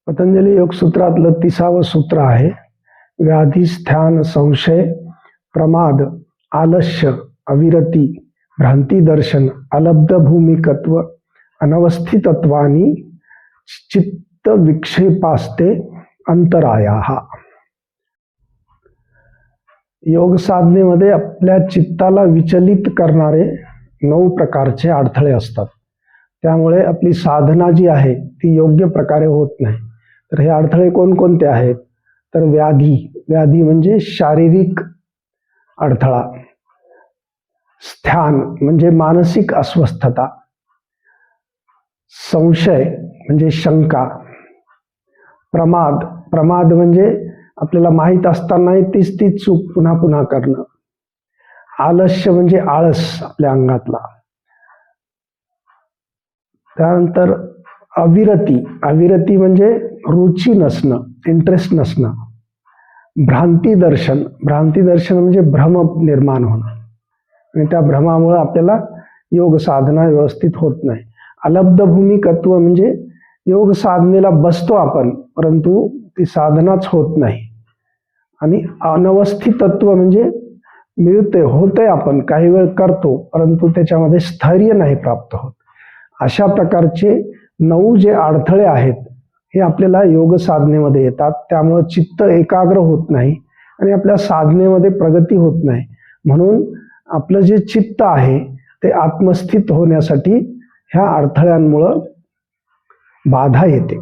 पतंजली योग सूत्रातलं 30वं सूत्र आहे. व्याधी, स्थान, संशय, प्रमाद, आलस्य, अविरती, भ्रांती दर्शन, अलब्ध भूमिकत्व, अनवस्थितत्वानी चित्त विक्षेपास्ते अंतरायाः. योग साधनेमध्ये आपल्या चित्ताला विचलित करणारे 9 प्रकारचे अडथळे असतात. त्यामुळे आपली साधना जी आहे ती योग्य प्रकारे होत नाही. तर हे अडथळे कोणकोणते आहेत? तर व्याधी म्हणजे शारीरिक अडथळा, स्थान म्हणजे मानसिक अस्वस्थता, संशय म्हणजे शंका, प्रमाद म्हणजे आपल्याला माहीत असतानाही तीच चूक पुन्हा पुन्हा करणं, आलस्य म्हणजे आळस आपल्या अंगातला, त्यानंतर अविरती म्हणजे रुची नसणं, इंटरेस्ट नसणं, भ्रांती दर्शन म्हणजे भ्रम निर्माण होणं आणि त्या भ्रमामुळे आपल्याला योग साधना व्यवस्थित होत नाही. अलब्ध भूमिकत्व म्हणजे योग साधनेला बसतो आपण परंतु ती साधनाच होत नाही. आणि अनवस्थितत्व म्हणजे होतंय आपण काही वेळ करतो परंतु त्याच्यामध्ये स्थैर्य नाही प्राप्त होत. अशा प्रकारचे 9 जे अडथळे आहेत हे आपल्याला योग साधनेमध्ये येतात. त्यामुळे चित्त एकाग्र होत नाही आणि आपल्या साधनेमध्ये प्रगती होत नाही. म्हणून आपलं जे चित्त आहे ते आत्मस्थित होण्यासाठी ह्या अडथळ्यांमुळं बाधा येते.